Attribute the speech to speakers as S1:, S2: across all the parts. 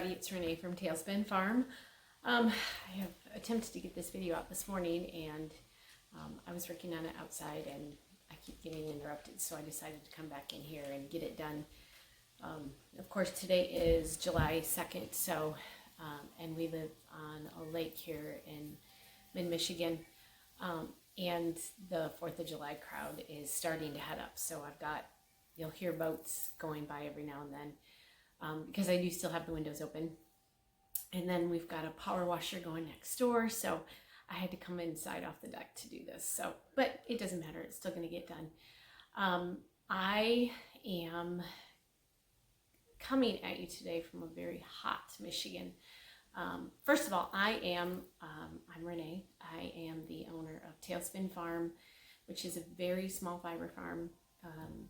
S1: everybody, it's Renee from Tailspin Farm. I have attempted to get this video out this morning, and I was working on it outside and I keep getting interrupted, so I decided to come back in here and get it done. Of course, today is July 2nd, so and we live on a lake here in mid-Michigan, and the 4th of July crowd is starting to head up, so you'll hear boats going by every now and then. Because I do still have the windows open. And then we've got a power washer going next door, so I had to come inside off the deck to do this. But it doesn't matter, it's still going to get done. I am coming at you today from a very hot Michigan. First of all, I'm Renee. I am the owner of Tailspin Farm, which is a very small fiber farm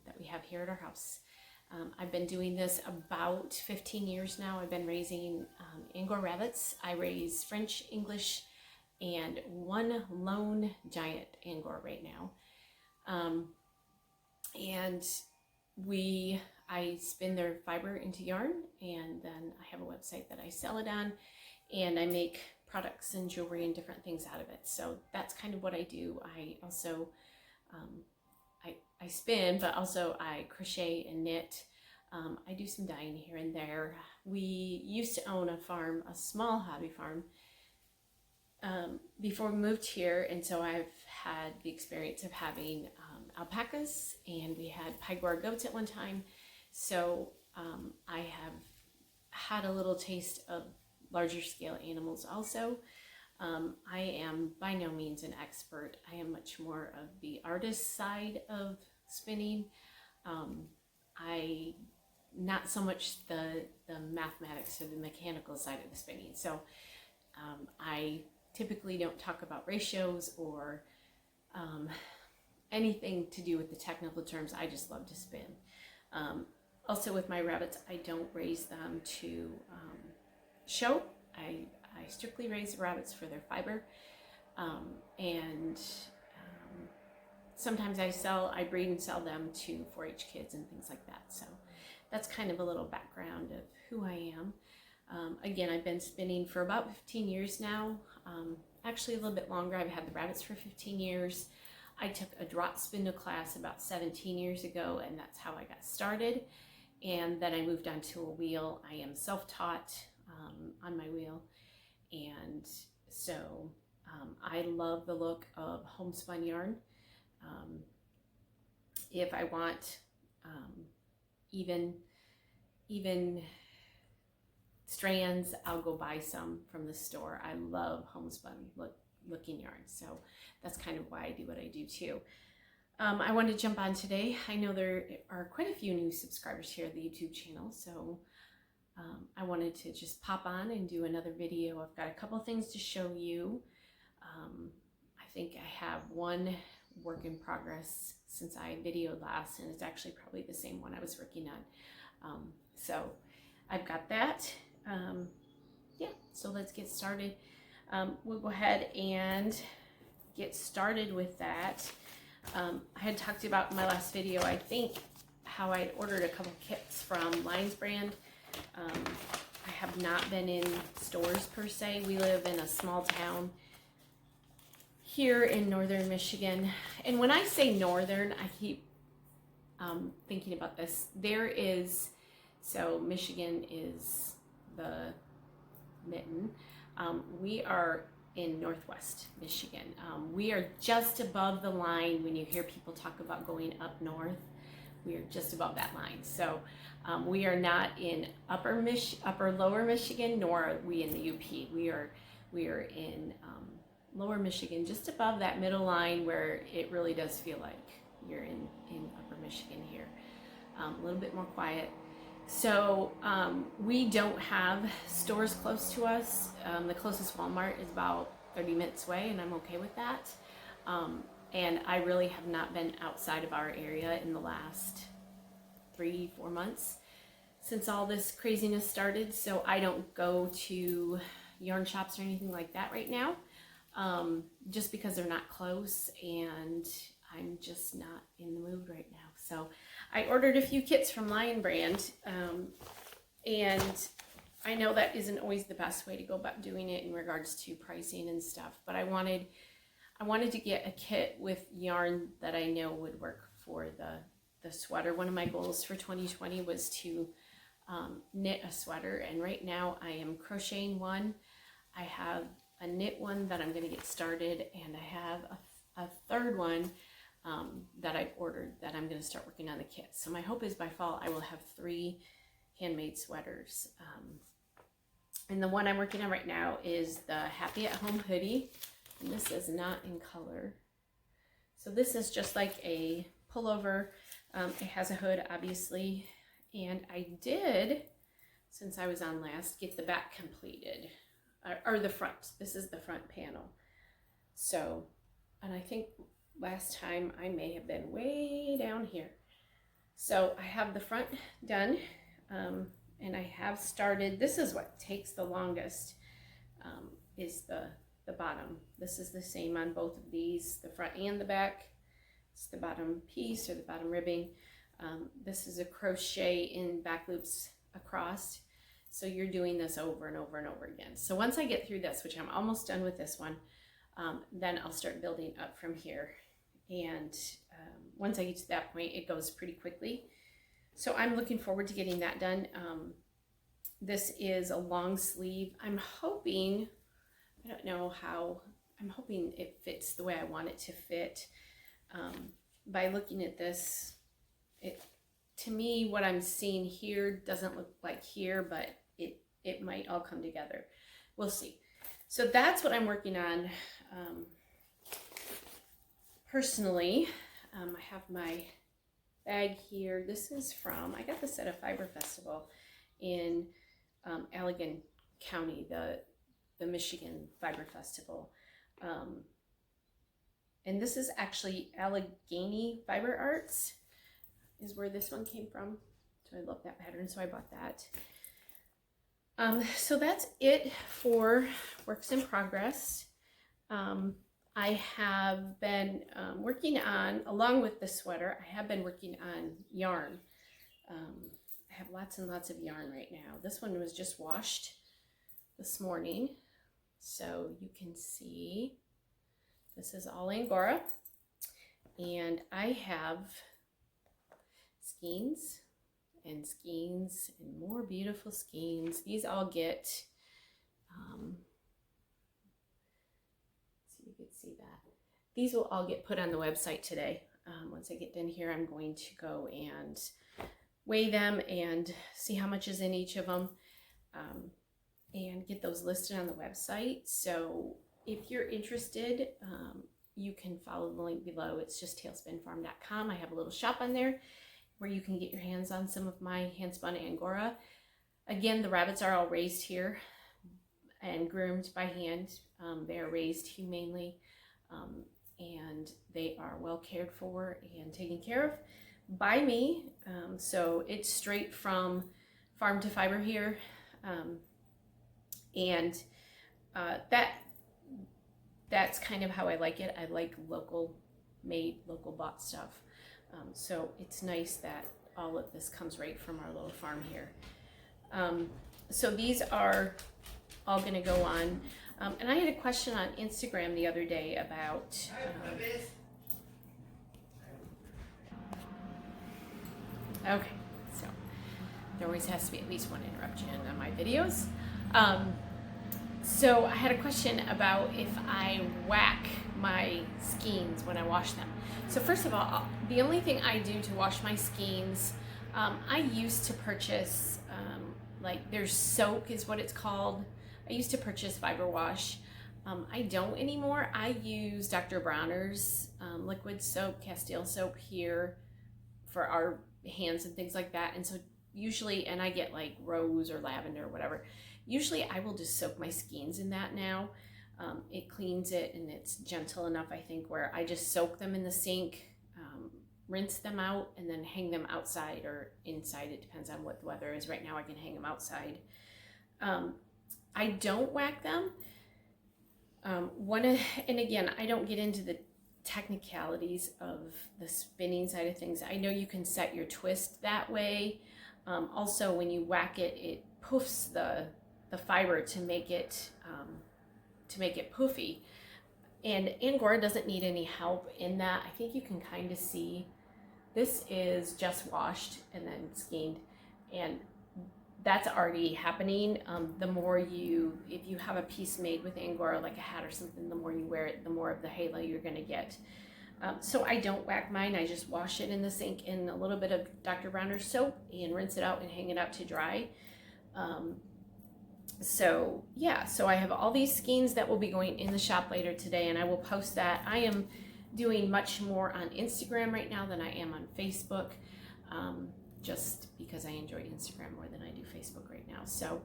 S1: that we have here at our house. I've been doing this about 15 years now. I've been raising Angora rabbits. I raise French, English, and one lone giant Angora right now. I spin their fiber into yarn, and then I have a website that I sell it on, and I make products and jewelry and different things out of it. So that's kind of what I do. I also I spin, but also I crochet and knit. I do some dyeing here and there. We used to own a farm, a small hobby farm, before we moved here, and so I've had the experience of having alpacas, and we had Pygora goats at one time. So I have had a little taste of larger scale animals also. I am by no means an expert. I am much more of the artist side of spinning. Not so much the mathematics or the mechanical side of the spinning. So I typically don't talk about ratios or anything to do with the technical terms. I just love to spin. Also with my rabbits, I don't raise them to show. I strictly raise the rabbits for their fiber, and sometimes I breed and sell them to 4-H kids and things like that. So that's kind of a little background of who I am. Again, I've been spinning for about 15 years now. Actually a little bit longer. I've had the rabbits for 15 years. I took a drop spindle class about 17 years ago, and that's how I got started. And then I moved on to a wheel. I am self-taught on my wheel. And so I love the look of homespun yarn. If I want even strands, I'll go buy some from the store. I love homespun looking yarn, so that's kind of why I do what I do too. I wanted to jump on today. I know there are quite a few new subscribers here at the YouTube channel, so I wanted to just pop on and do another video. I've got a couple things to show you. I think I have one work in progress since I videoed last, and it's actually probably the same one I was working on. So I've got that. Yeah, so let's get started. We'll go ahead and get started with that. I had talked to you about in my last video, I think, how I had ordered a couple kits from Lions brand. I have not been in stores per se. We live in a small town here in northern Michigan. And when I say northern, I keep thinking about this. So Michigan is the mitten. We are in northwest Michigan. We are just above the line. When you hear people talk about going up north, we are just above that line. So we are not in upper lower Michigan, nor are we in the UP. We are in lower Michigan, just above that middle line, where it really does feel like you're in upper Michigan here. A little bit more quiet. So we don't have stores close to us. The closest Walmart is about 30 minutes away, and I'm okay with that. And I really have not been outside of our area in the last 3-4 months since all this craziness started. So I don't go to yarn shops or anything like that right now, just because they're not close, and I'm just not in the mood right now. So I ordered a few kits from Lion brand, and I know that isn't always the best way to go about doing it in regards to pricing and stuff, but I wanted to get a kit with yarn that I know would work for the sweater. One of my goals for 2020 was to knit a sweater, and right now I am crocheting one. I have a knit one that I'm going to get started, and I have a third one that I've ordered that I'm going to start working on the kit. So my hope is by fall I will have 3 handmade sweaters. And the one I'm working on right now is the Happy at Home hoodie, and this is not in color. So this is just like a pullover. It has a hood, obviously, and I did, since I was on last, get the back completed, or the front. This is the front panel. So, and I think last time I may have been way down here. So I have the front done, and I have started. This is what takes the longest, is the bottom. This is the same on both of these, the front and the back. It's the bottom piece or the bottom ribbing. This is a crochet in back loops across. So you're doing this over and over and over again. So once I get through this, which I'm almost done with this one, then I'll start building up from here. And once I get to that point, it goes pretty quickly. So I'm looking forward to getting that done. This is a long sleeve. I'm hoping, I don't know how, I'm hoping it fits the way I want it to fit. By looking at this, to me, what I'm seeing here doesn't look like here, but it might all come together. We'll see. So that's what I'm working on. Personally, I have my bag here. This is from, I got this at a fiber festival in Allegan County, the Michigan Fiber Festival. And this is actually Allegheny Fiber Arts is where this one came from. So I love that pattern, so I bought that. So that's it for works in progress. I have been working on, along with the sweater, I have been working on yarn. I have lots and lots of yarn right now. This one was just washed this morning. So you can see this is all Angora. And I have skeins and skeins and more beautiful skeins. These all get, so you can see that. These will all get put on the website today. Once I get done here, I'm going to go and weigh them and see how much is in each of them, and get those listed on the website. So if you're interested, you can follow the link below. It's just tailspinfarm.com. I have a little shop on there where you can get your hands on some of my hand-spun Angora. Again, the rabbits are all raised here and groomed by hand. They are raised humanely, and they are well cared for and taken care of by me. So it's straight from farm to fiber here. And that's kind of how I like it. I like local made, local bought stuff. So it's nice that all of this comes right from our little farm here. So these are all going to go on. And I had a question on Instagram the other day about okay, so there always has to be at least one interruption on my videos. So I had a question about if I whack my skeins when I wash them. So first of all, the only thing I do to wash my skeins, I used to purchase, like there's soak is what it's called. I used to purchase fiber wash. I don't anymore. I use Dr. Bronner's liquid soap, Castile soap here for our hands and things like that. And so usually, and I get like rose or lavender or whatever. Usually I will just soak my skeins in that now. It cleans it and it's gentle enough, I think, where I just soak them in the sink, rinse them out, and then hang them outside or inside. It depends on what the weather is. Right now I can hang them outside. I don't whack them. And again, I don't get into the technicalities of the spinning side of things. I know you can set your twist that way. Also, when you whack it, poofs the fiber to make it poofy. And Angora doesn't need any help in that. I think you can kind of see this is just washed and then skeined, and that's already happening. The more if you have a piece made with Angora, like a hat or something, the more you wear it, the more of the halo you're going to get. So I don't whack mine. I just wash it in the sink in a little bit of Dr. Bronner's soap and rinse it out and hang it out to dry. So yeah, so I have all these skeins that will be going in the shop later today, and I will post that. I am doing much more on Instagram right now than I am on Facebook, just because I enjoy Instagram more than I do Facebook right now. So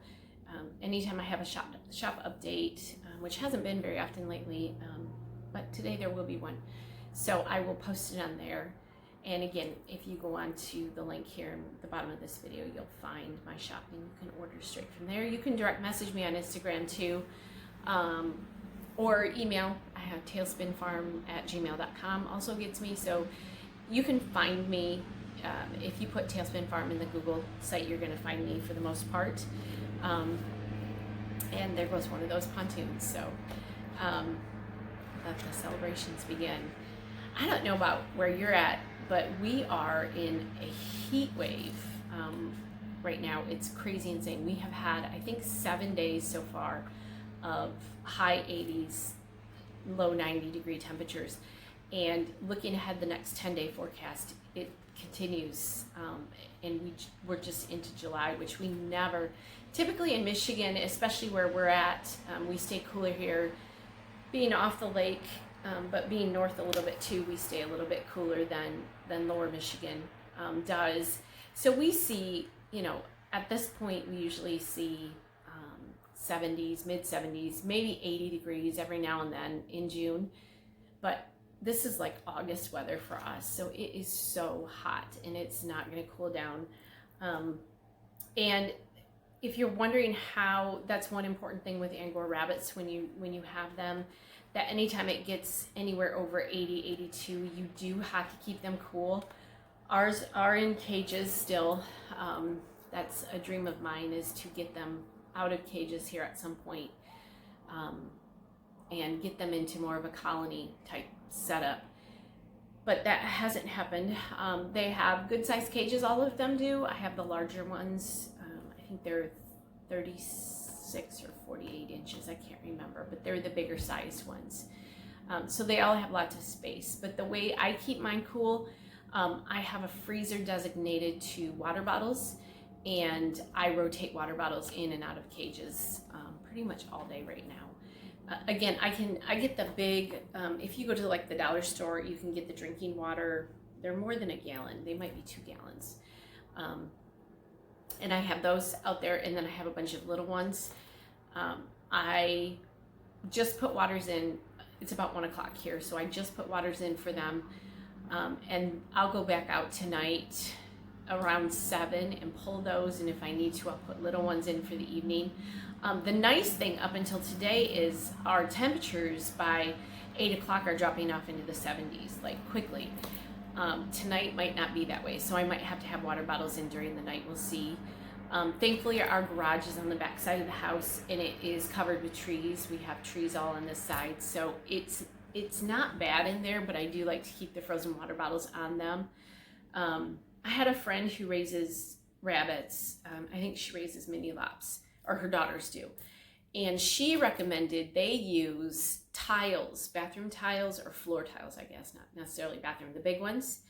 S1: anytime I have a shop update, which hasn't been very often lately, but today there will be one. So I will post it on there. And again, if you go on to the link here in the bottom of this video, you'll find my shop and you can order straight from there. You can direct message me on Instagram too, or email. I have tailspinfarm@gmail.com also gets me. So you can find me. If you put Tailspin Farm in the Google site, you're going to find me for the most part. And there goes one of those pontoons. So let the celebrations begin. I don't know about where you're at, but we are in a heat wave right now. It's crazy insane. We have had, I think, 7 days so far of high 80s, low 90-degree temperatures. And looking ahead the next 10-day forecast, it continues. And we're just into July, which we never, typically in Michigan, especially where we're at, we stay cooler here. Being off the lake, but being north a little bit too, we stay a little bit cooler than lower Michigan does. So we see, at this point, we usually see 70s, mid 70s, maybe 80 degrees every now and then in June. But this is like August weather for us. So it is so hot and it's not going to cool down. And if you're wondering how, that's one important thing with Angora rabbits when you have them, that anytime it gets anywhere over 80, 82, you do have to keep them cool. Ours are in cages still. That's a dream of mine, is to get them out of cages here at some point, and get them into more of a colony type setup. But that hasn't happened. They have good sized cages, all of them do. I have the larger ones. I think they're 36 or 48 inches, I can't remember, but they're the bigger sized ones. So they all have lots of space. But the way I keep mine cool, I have a freezer designated to water bottles, and I rotate water bottles in and out of cages pretty much all day right now. Again, I get the big, if you go to like the dollar store, you can get the drinking water. They're more than a gallon. They might be 2 gallons. And I have those out there, and then I have a bunch of little ones. I just put waters in. It's about 1 o'clock here, so I just put waters in for them. And I'll go back out tonight around 7 and pull those, and if I need to, I'll put little ones in for the evening. The nice thing up until today is our temperatures by 8 o'clock are dropping off into the 70s, like quickly. Tonight might not be that way, so I might have to have water bottles in during the night. We'll see. Thankfully, our garage is on the back side of the house, and it is covered with trees. We have trees all on this side, so it's not bad in there, but I do like to keep the frozen water bottles on them. I had a friend who raises rabbits. I think she raises mini lops, or her daughters do. And she recommended they use tiles, bathroom tiles or floor tiles, I guess, not necessarily bathroom, the big ones.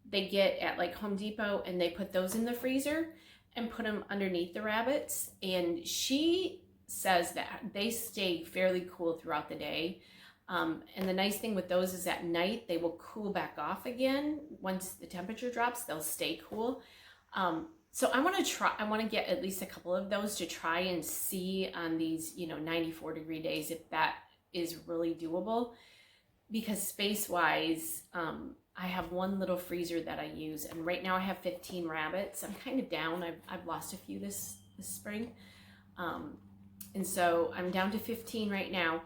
S1: They get at like Home Depot, and they put those in the freezer and put them underneath the rabbits. And she says that they stay fairly cool throughout the day. And the nice thing with those is at night, they will cool back off again. Once the temperature drops, they'll stay cool. So I want to get at least a couple of those to try and see on these, 94 degree days, if that is really doable, because space wise, I have one little freezer that I use, and right now I have 15 rabbits. I'm kind of down. I've lost a few this spring. And so I'm down to 15 right now,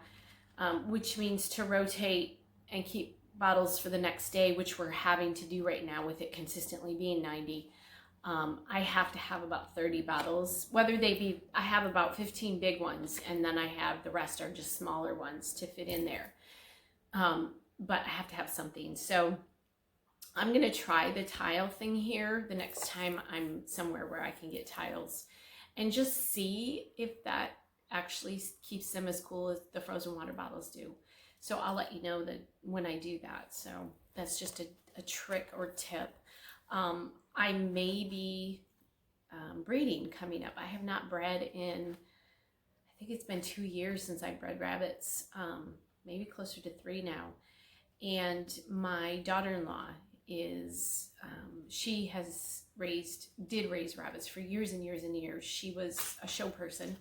S1: which means to rotate and keep bottles for the next day, which we're having to do right now with it consistently being 90. I have to have about 30 bottles, whether they be, I have about 15 big ones, and then I have the rest are just smaller ones to fit in there. But I have to have something. So I'm going to try the tile thing here the next time I'm somewhere where I can get tiles, and just see if that actually keeps them as cool as the frozen water bottles do. So I'll let you know that when I do that. So that's just a trick or tip. I may be breeding coming up. I have not bred in, I think it's been 2 years since I bred rabbits, maybe closer to 3 now. And my daughter-in-law is, she did raise rabbits for years and years and years. She was a show person,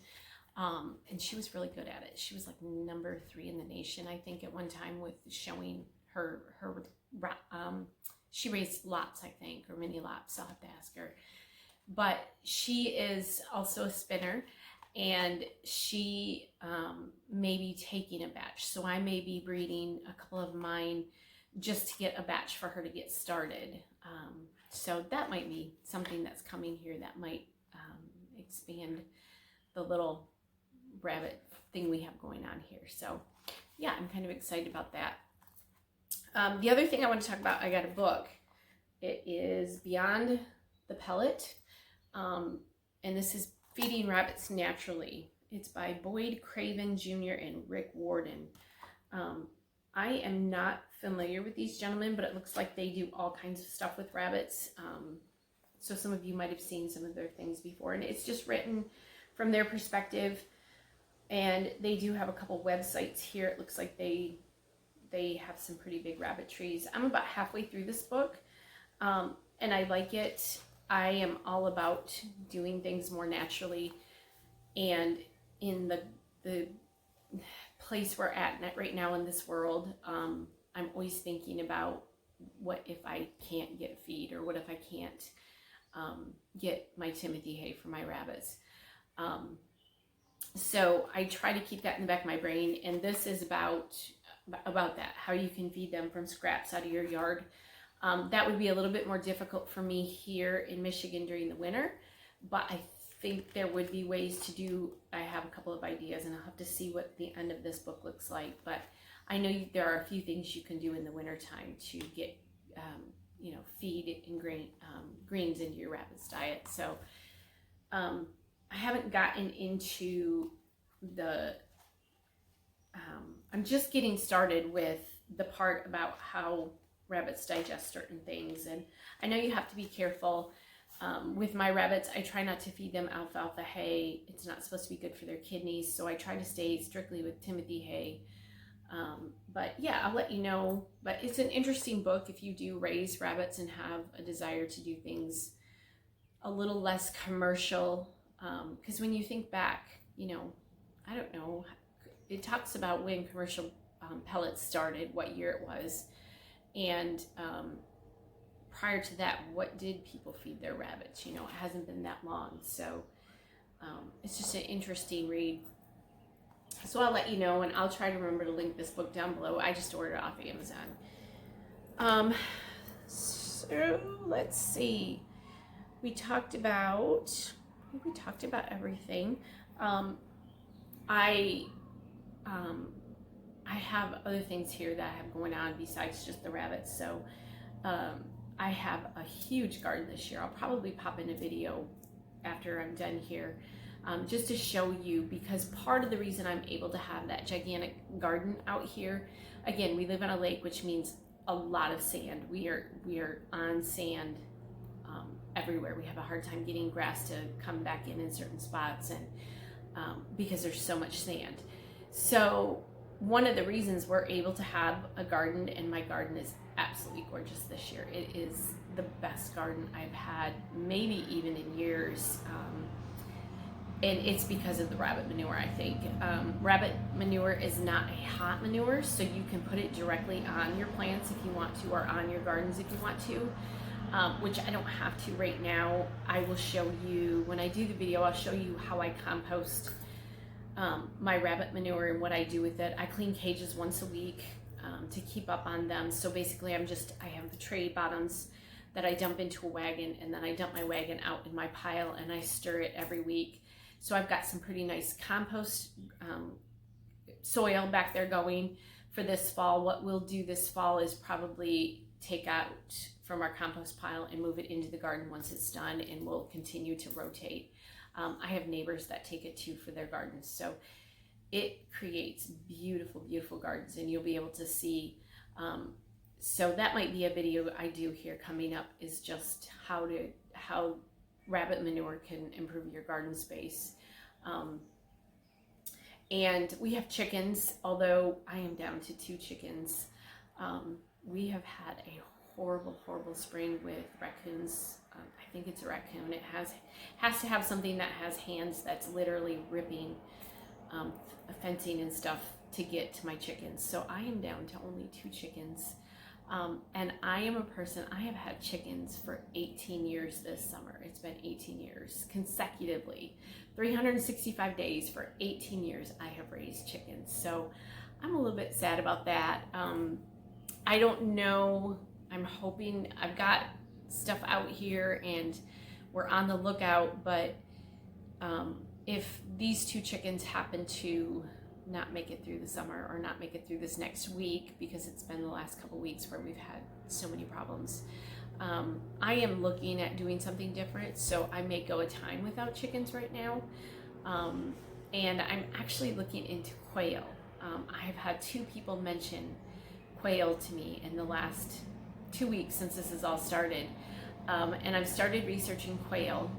S1: and she was really good at it. She was like number 3 in the nation, I think, at one time with showing her she raised lops, I think, or mini lops. I'll have to ask her. But she is also a spinner, and she may be taking a batch. So I may be breeding a couple of mine just to get a batch for her to get started. So that might be something that's coming here that might expand the little rabbit thing we have going on here. So yeah, I'm kind of excited about that. The other thing I want to talk about, I got a book. It is Beyond the Pellet, and this is Feeding Rabbits Naturally. It's by Boyd Craven Jr. and Rick Warden. I am not familiar with these gentlemen, but it looks like they do all kinds of stuff with rabbits. So some of you might have seen some of their things before, and it's just written from their perspective. And they do have a couple websites here. It looks like they have some pretty big rabbit trees. I'm about halfway through this book, and I like it. I am all about doing things more naturally, and in the place we're at right now in this world, I'm always thinking about what if I can't get feed, or what if I can't get my Timothy hay for my rabbits. So I try to keep that in the back of my brain, and this is about that, how you can feed them from scraps out of your yard. That would be a little bit more difficult for me here in Michigan during the winter, but I think there would be ways to do. I have a couple of ideas, and I'll have to see what the end of this book looks like, but I know there are a few things you can do in the wintertime to get feed and greens into your rabbit's diet. So I haven't gotten into the I'm just getting started with the part about how rabbits digest certain things, and I know you have to be careful. With my rabbits, I try not to feed them alfalfa hay. It's not supposed to be good for their kidneys, so I try to stay strictly with Timothy hay. But yeah, I'll let you know. But it's an interesting book if you do raise rabbits and have a desire to do things a little less commercial. Because when you think back, I don't know, it talks about when commercial pellets started, what year it was, and prior to that, what did people feed their rabbits? It hasn't been that long, so it's just an interesting read. So I'll let you know, and I'll try to remember to link this book down below. I just ordered it off Amazon. So let's see. We talked about everything. I have other things here that I have going on besides just the rabbits. So I have a huge garden this year. I'll probably pop in a video after I'm done here, just to show you, because part of the reason I'm able to have that gigantic garden out here, again, we live on a lake, which means a lot of sand. We are on sand everywhere. We have a hard time getting grass to come back in certain spots, and because there's so much sand. So one of the reasons we're able to have a garden, and my garden is absolutely gorgeous this year. It is the best garden I've had, maybe even in years. And it's because of the rabbit manure, I think. Rabbit manure is not a hot manure, so you can put it directly on your plants if you want to, or on your gardens if you want to, which I don't have to right now. I will show you, when I do the video, I'll show you how I compost my rabbit manure and what I do with it. I clean cages once a week to keep up on them. So basically I have the tray bottoms. that I dump into a wagon, and then I dump my wagon out in my pile and I stir it every week. So I've got some pretty nice compost soil back there going for this fall. What we'll do this fall is probably take out from our compost pile and move it into the garden once it's done, and we'll continue to rotate. I have neighbors that take it too for their gardens, so it creates beautiful, beautiful gardens, and you'll be able to see. So that might be a video I do here coming up, is just how rabbit manure can improve your garden space. And we have chickens, although I am down to 2 chickens. We have had a horrible, horrible spring with raccoons. I think it's a raccoon. It has to have something that has hands that's literally ripping fencing and stuff to get to my chickens. So I am down to only 2 chickens. And I am a person, I have had chickens for 18 years this summer. It's been 18 years consecutively. 365 days for 18 years I have raised chickens. So I'm a little bit sad about that. I don't know, I'm hoping, I've got stuff out here and we're on the lookout, but if these 2 chickens happen to not make it through the summer or not make it through this next week, because it's been the last couple weeks where we've had so many problems, I am looking at doing something different. So I may go a time without chickens right now, and I'm actually looking into quail. I've had 2 people mention quail to me in the last 2 weeks since this has all started, and I've started researching quail.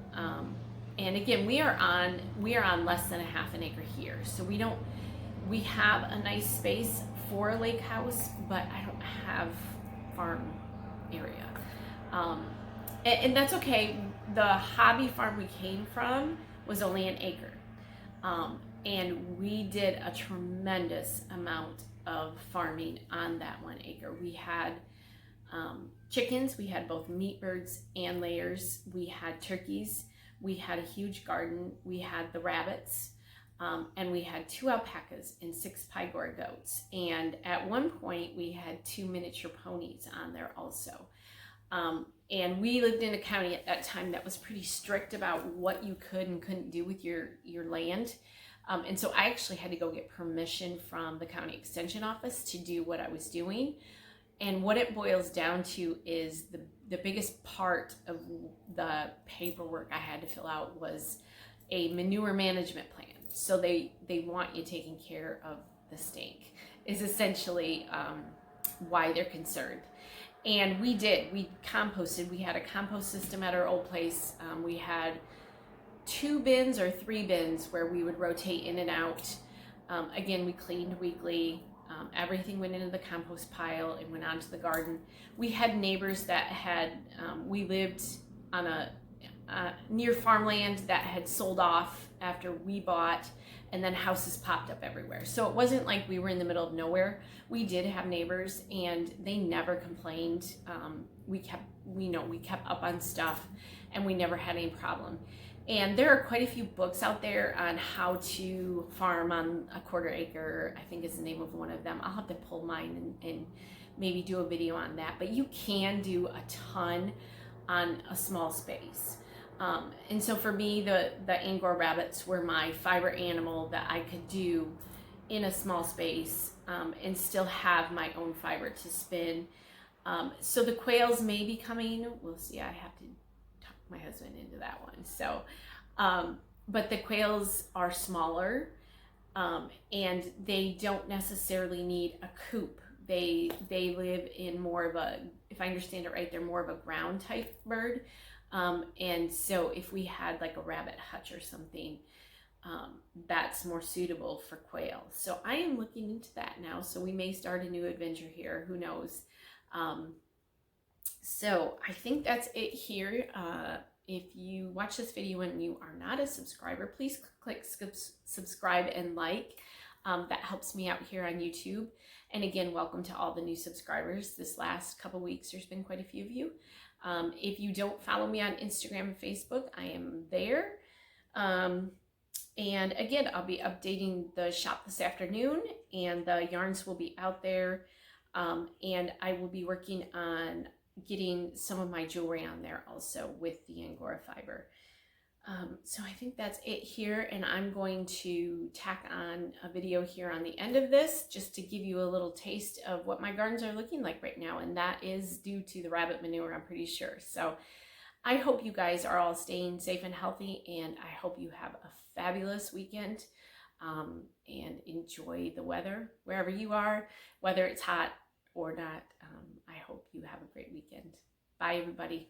S1: And again, we are on less than a half an acre here, so we have a nice space for a lake house, but I don't have farm area. And that's okay. The hobby farm we came from was only an acre. And we did a tremendous amount of farming on that 1 acre. We had chickens, we had both meat birds and layers, we had turkeys, we had a huge garden, we had the rabbits, and we had 2 alpacas and 6 Pygora goats. And at one point we had 2 miniature ponies on there also. And we lived in a county at that time that was pretty strict about what you could and couldn't do with your land. And so I actually had to go get permission from the county extension office to do what I was doing. And what it boils down to is the biggest part of the paperwork I had to fill out was a manure management plan. So they want you taking care of the stink, is essentially why they're concerned. And we did. We composted. We had a compost system at our old place. We had 2 bins or 3 bins where we would rotate in and out. Again, we cleaned weekly. Everything went into the compost pile and went onto the garden. We had neighbors that had, we lived on a near farmland that had sold off after we bought, and then houses popped up everywhere. So it wasn't like we were in the middle of nowhere. We did have neighbors and they never complained. We kept up on stuff and we never had any problem. And there are quite a few books out there on how to farm on a 1/4 acre, I think is the name of one of them. I'll have to pull mine and maybe do a video on that. But you can do a ton on a small space. And so for me, the Angora rabbits were my fiber animal that I could do in a small space and still have my own fiber to spin. So the quails may be coming. We'll see. I have to talk my husband into that one. So, but the quails are smaller and they don't necessarily need a coop. They live in more of a, if I understand it right, they're more of a ground type bird. And so if we had like a rabbit hutch or something, that's more suitable for quail. So I am looking into that now. So we may start a new adventure here. Who knows? So I think that's it here. If you watch this video and you are not a subscriber, please click subscribe and like. That helps me out here on YouTube. And again, welcome to all the new subscribers. This last couple weeks, there's been quite a few of you. If you don't follow me on Instagram and Facebook, I am there. And again, I'll be updating the shop this afternoon and the yarns will be out there. And I will be working on getting some of my jewelry on there also with the Angora fiber. So I think that's it here, and I'm going to tack on a video here on the end of this just to give you a little taste of what my gardens are looking like right now, and that is due to the rabbit manure, I'm pretty sure. So I hope you guys are all staying safe and healthy, and I hope you have a fabulous weekend, and enjoy the weather wherever you are, whether it's hot or not. I hope you have a great weekend. Bye, everybody.